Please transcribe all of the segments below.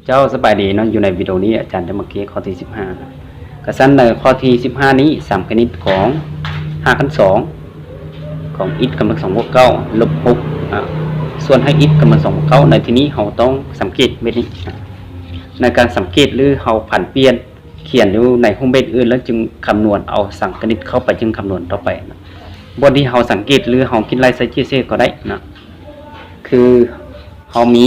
เจ้าสบายดีเนาะอยู่ในวิดีโอนี้อาจารย์จะมาเกี่ข้อที่15กระสั้นในข้อที่15นี้สามคณิตของ5 ขั้น 2ของอิฐกำลัง2บวก9ลบ6ส่วนให้อิฐกำลัง2บวก9ในที่นี้เราต้องสังเกตเม็ดนี้ในการสังเกตหรือเราผันเปลี่ยนเขียนอยู่ในห้องเม็ดอื่นแล้วจึงคำนวณเอาสังคณิตเข้าไปจึงคำนวณต่อไปนะบนที่เราสังเกตหรือเราคิดไล่ใส่ชื่อเซก็ได้นะคือเรามี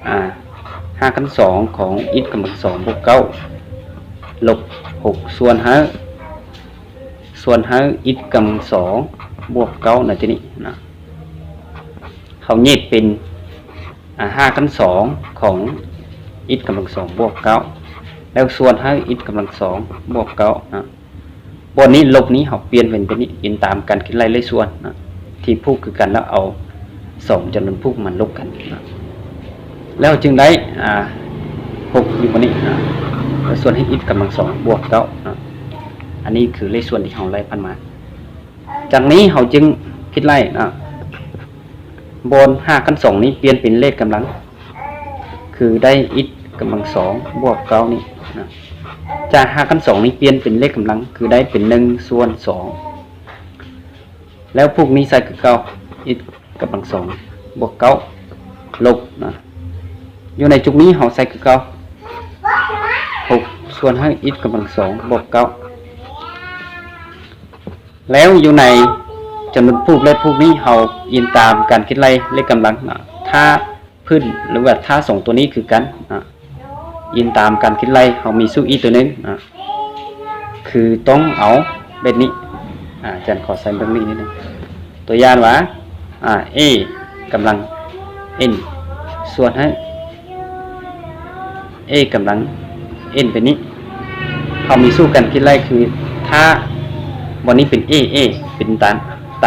5 ขั้น 2ของอิฐกำลัง2บวก9ลบ6ส่วน5อิฐกำลัง2บวก9ในที่นี้นะเขาแยกเป็น5 ขั้น 2ของอิฐกำลัง2บวก9แล้วส่วน5อิฐกำลัง2บวก9นะบนนี้ลบนี้เขาเปลี่ยนเป็นนี้อินตามการคิดไล่ส่วนนะที่พูดคือกันแล้วเอา2จำนวนพูดมันลบกันนะแล้วจึงได้6อยู่บนนี้นะส่วนให้อิฐกำลัง2บวก9นะอันนี้คือเลขส่วนที่เราไล่พันมาจากนี้เราจึงคิดไล่นะบน5 ขั้น 2นี้เปลี่ยนเป็นเลขกำลังคือได้อิฐกำลัง2บวก9นี่นะจาก5 ขั้น 2นี้เปลี่ยนเป็นเลขกำลังคือได้เป็น1ส่วน2แล้วพวกนี้ใส่คือ9อิฐกำลัง2บวก9ลบนะอยู่ในจุดนี้เราใส่คือ6ส่วนให้อิฐกำลัง2บวก9แล้วอยู่ในจำนวนพวกและพวกนี้เราอินตามการคิดไล่เลขกำลังนะถ้าพื้นหรือว่าถ้า2ตัวนี้คือกันนะอินตามการคิดไล่เรามีสู้อีตัวนึงนะคือต้องเอาแบบนี้อาจารย์ขอใส่แบบนี้นิดนึงตัวอย่างว่าa กำลัง n ส่วนให้a กำลัง n เป็นนี้เขามีสู้กันคิดไล่คือถ้าวันนี้เป็น a เป็นต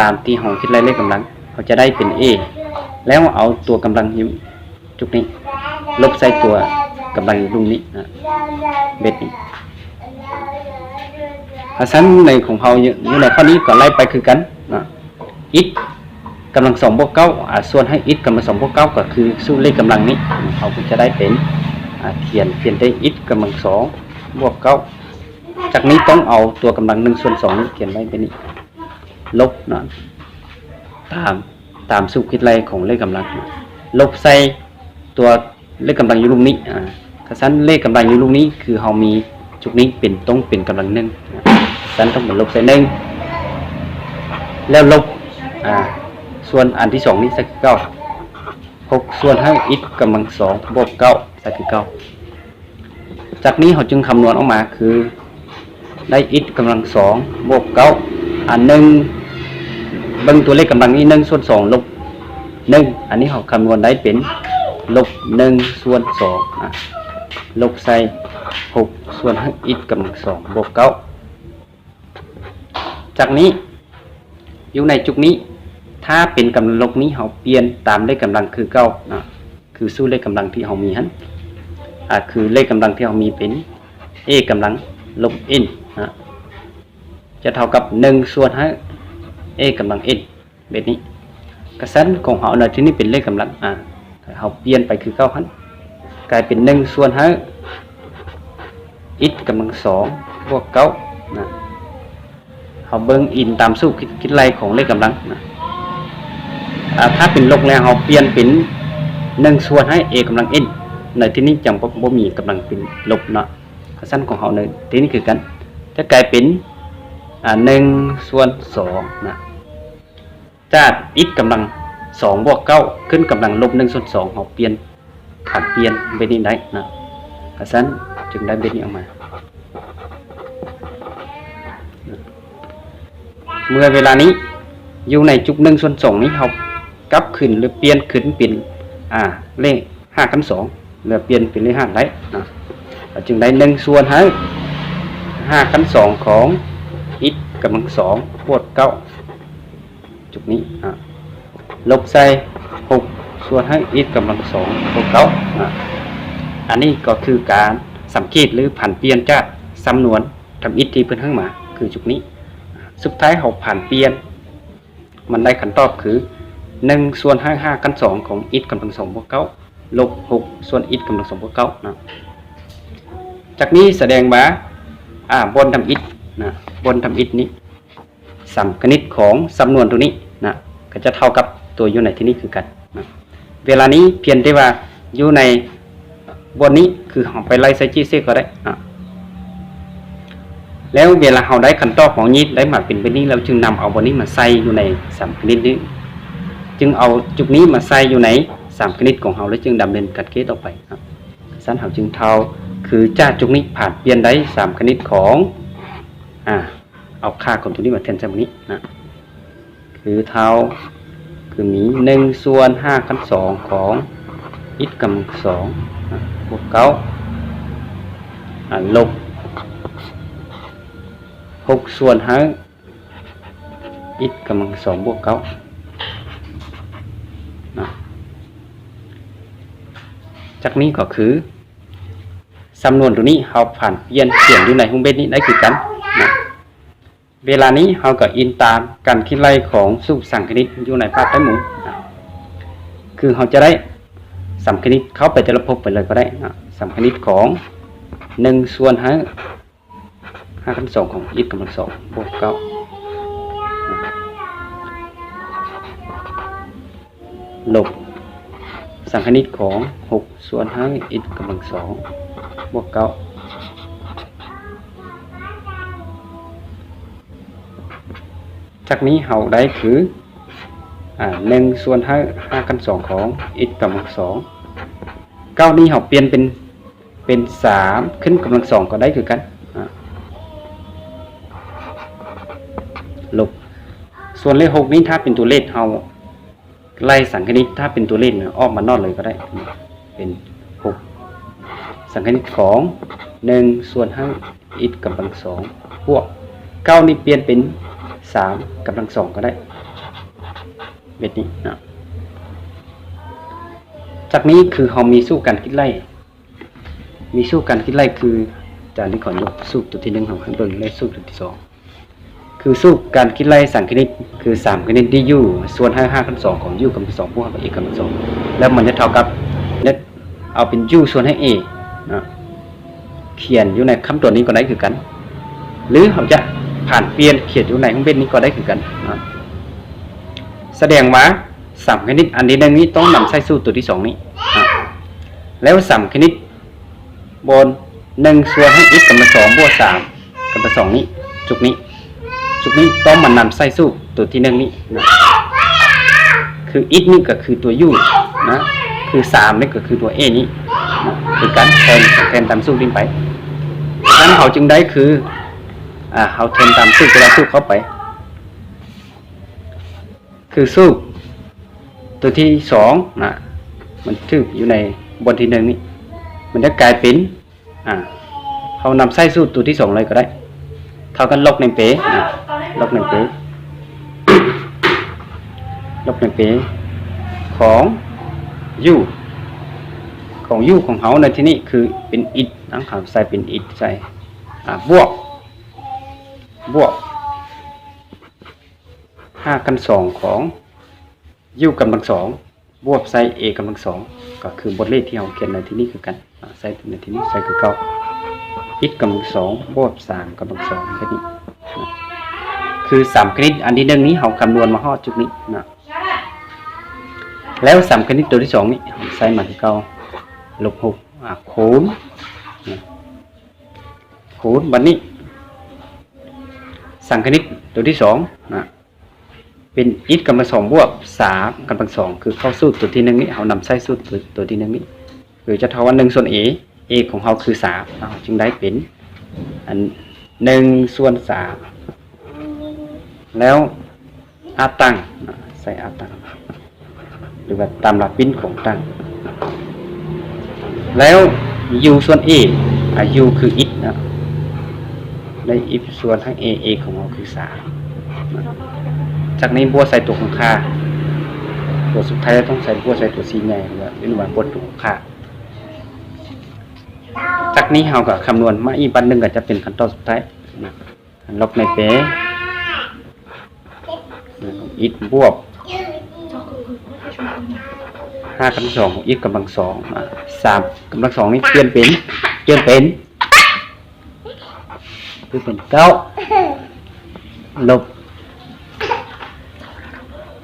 ามที่เราคิดไล่เลขกำลังเขาจะได้เป็น a แล้วเอาตัวกำลังอยู่จุดนี้ลบใส่ตัวกำลังอยู่ตรงนี้นะเบ็ดนี้เพราะฉะนั้นในของเราอยู่ในข้อนี้ก็ไล่ไปคือกันนะอิฐกำลัง2บวก9ส่วนให้อิฐกำลัง2บวก9ก็คือสู้เลขกำลังนี้เขาก็จะได้เป็นเขียนได้อิฐกำลัง2บวก9จากนี้ต้องเอาตัวกำลัง1ส่วน2นี้เขียนไว้เป็นนี้ลบนะตามสูตรคิดไล่ของเลขกำลังลบใส่ตัวเลขกำลังอยู่ตรงนี้เพราะฉะนั้นเลขกำลังอยู่ตรงนี้คือเรามีจุดนี้ต้องเป็นกำลัง1ฉะนั้นต้องเป็นลบใส่1แล้วลบส่วนอันที่2นี้ใส่6ส่วนให้อิฐกำลัง2บวก9ใส่คือ9จากนี้เราจึงคำนวณออกมาคือได้อิฐกำลัง2บวก91เบิ่งตัวเลขกำลังนี้1ส่วน2ลบ1อันนี้เราคำนวณได้เป็นลบ1ส่วน2ลบใส่6ส่วนให้อิฐกำลัง2บวก9จากนี้อยู่ในจุดนี้ถ้าเป็นกำลังลบนี้เราเปลี่ยนตามเลขกำลังคือ9นะคือสู้เลขกำลังที่เรามีฮั่นคือเลขกำลังที่เรามีเป็น a กำลังลบ n นะจะเท่ากับ1ส่วนให้ a กำลัง n แบบนี้กระสันของเราในที่นี้เป็นเลขกำลังเราเปลี่ยนไปคือ9ฮั่นกลายเป็น1ส่วนให้อิฐกำลัง2บวก9นะเราเบิ่งอินตามสูตรคิดไล่ของเลขกำลังนะถ้าเป็นลบแล้วเราเปลี่ยนเป็น1ส่วนให้ a กำลัง n ในที่นี้จังบ่มีกำลังเป็นลบเนาะสั้นของเราในที่นี้คือกันจะกลายเป็น1ส่วน2นะจากอิฐกำลัง2บวก9ขึ้นกำลังลบ1ส่วน2เราเปลี่ยนผันเปลี่ยนไปนี้ได้นะสั้นจึงได้เป็นนี้ออกมาเมื่อเวลานี้อยู่ในจุด1ส่วน2นี้เรากลับขึ้นหรือเปลี่ยนขึ้นเป็นเลข5 ขั้น 2หรือเปลี่ยนเป็นเลข5ได้นะจึงได้1ส่วนให้5 ขั้น 2ของอิฐกำลัง2บวก9จุดนี้ลบใส่6ส่วนให้อิฐกำลัง2บวก9อันนี้ก็คือการสังเกตหรือผันเปลี่ยนจากจำนวนทำอิฐที่เพิ่นให้มาคือจุดนี้สุดท้ายเราผันเปลี่ยนมันได้คำตอบคือ1ส่วน5 ขั้น 2ของอิฐกำลัง2บวก9 ลบ6ส่วนอิฐกำลัง2บวกเก้านะจากนี้แสดงว่าบนทำอิฐนะบนทำอิฐนี้สัมคณิตของสำนวนตัวนี้นะก็จะเท่ากับตัวอยู่ในที่นี้คือกันนะเวลานี้เพียงแต่ว่าอยู่ในบนนี้คือเราไปไล่ใส่จี้เซก็ได้นะแล้วเวลาเราได้ขั้นตอนของนี้ได้มาเป็นแบบนี้เราจึงนำเอาบนนี้มาใส่อยู่ในสัมคณิตนี้จึงเอาจุดนี้มาใส่อยู่ในสัมคณิตของเราแล้วจึงดำเนินการเกตออกไปนะสันเราจึงเท่าคือจ้าจุดนี้ผ่านเปลี่ยนได้สัมคณิตของเอาค่าของตัวนี้มาแทนสมนี้นะคือเท่าคือมี1ส่วน5 ขั้น 2ของอิฐกำลัง2บวก9ลบ6ส่วน5อิฐกำลัง2บวก9นะจากนี้ก็คือสำนวนตัวนี้เราผ่านเปลี่ยนอยู่ในห้องเบสนี้ได้คือกันนะเวลานี้เราก็อินตามการคิดไล่ของสูตรสังคณิตอยู่ในภาพใต้หมู่นะคือเราจะได้สัมคณิตเข้าไปแต่ละภพไปเลยก็ได้นะสัมคณิตของ1ส่วน5 ขั้น 2ของอิฐกำลัง2บวก9ลบสังคณิตของ6ส่วน5อิฐกำลัง2บวก9จากนี้เราได้คือ1ส่วน5 ขั้น 2ของอิฐกำลัง2 9นี้เราเปลี่ยนเป็น3ขึ้นกำลัง2ก็ได้คือกันลบส่วนเลข6นี้ถ้าเป็นตัวเลขเราไล่สังคณิตถ้าเป็นตัวเลขออกมานอกเลยก็ได้เป็น6สังคณิตของ1ส่วน5อิฐกำลัง2บวก9นี้เปลี่ยนเป็น3กำลัง2ก็ได้แบบนี้นะจากนี้คือเรามีสู้การคิดไล่คืออาจารย์ที่ขอยกสู้ตัวที่1ของข้างบนและสู้ตัวที่2คือสู้การคิดไล่สังคณิตคือ3คณิตที่uส่วน5 ขั้น 2ของ u กำลัง2บวกกับ a กำลัง2แล้วมันจะเท่ากับเอาเป็น u ส่วนให้ a นะเขียนอยู่ในคำตัวนี้ก็ได้คือกันหรือเราจะผ่านเปลี่ยนเขียนอยู่ในห้องเบสนี้ก็ได้คือกันนะแสดงว่าสัมคณิตอันนี้นี้ต้องนำใส่สู้ตัวที่2นี้นะแล้วสัมคณิตบน1ส่วนให้ x กำลัง2บวก3กำลัง2นี้จุดนี้ต้องมานำใส่สู้ตัวที่1นี้นะคือ x นี่ก็คือตัว u นะคือ3นี่ก็คือตัว a นี้นะคือการแทนตามสู้ดิ้นไปนั้นเขาจึงได้คือเขาแทนตามสู้ตัวสู้เข้าไปคือสู้ตัวที่2นะมันทึบอยู่ในบนที่1นี้มันจะกลายเป็นเขานำใส่สู้ตัวที่2เลยก็ได้เท่ากันลบ1เป๋ลบ1เป๋ของ u ของเขาในที่นี้คือเป็นอิฐนะครับใส่เป็นอิฐใส่บวก5 ขั้น 2ของ u กำลัง2บวกใส่ a กำลัง2ก็คือบทเลขที่เราเขียนในที่นี้คือกันใส่ในที่นี้ใส่คือเก่าx กำลัง2บวก3กำลัง2แค่นี้คือ3คณิตอันที่1นี้เราคำนวณมาฮอดจุดนี้นะแล้ว3คณิตตัวที่2นี้ใส่มาคือเก่าลบ6คูณบัดนี้สังคณิตตัวที่2นะเป็น x กำลัง2บวก3กำลัง2คือเข้าสูตรตัวที่1นี้เรานำใส่สูตรตัวที่1นี้คือจะเท่าว่า1ส่วน a ของเราคือ3เราจึงได้เป็น1ส่วน3แล้วตั้งใส่ตั้งหรือว่าตามหลักปิ้นของตั้งแล้ว u ส่วน a u คือ x นะได้ x ส่วนทั้ง a ของเราคือ3จากนี้บัวใส่ตัวของค่าตัวสุดท้ายต้องใส่บัวใส่ตัวสีใหญ่หรือว่าบัวตัวของค่าจากนี้เราก็คำนวณมาอีกบันหนึ่งก็จะเป็นขั้นตอนสุดท้ายลบในเป๋อิฐบวก 5 กำลัง 2 x กำลัง 2 3 กำลัง 2 นี่เปลี่ยนเป็นคือเป็น9ลบ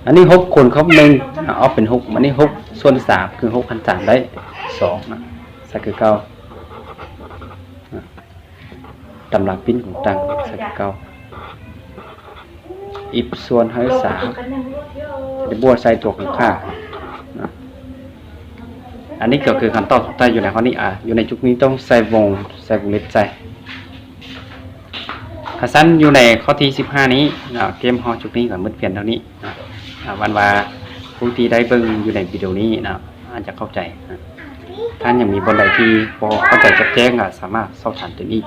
อันนี้6คูณเข้า1เอาเป็น6อันนี้6ส่วน3คือ6 3 ได้2นะใส่คือ9ตำราปิ้นของตังใส่คือ9อิบส่วนให้3จะบวกใส่ตัวของค่านะอันนี้ก็คือคำตอบสุดท้ายอยู่ในข้อนี้อยู่ในจุดนี้ต้องใส่วงเล็บใส่ถ้าสั้นอยู่ในข้อที่15นี้เกมฮอจุดนี้ก่อนมืดเปลี่ยนเท่านี้วันว่าผู้ที่ได้เบิ่งอยู่ในวิดีโอนี้อาจจะเข้าใจท่านยังมีบนใดที่พอเข้าใจจับแจ้งสามารถสอบถามตัวนี้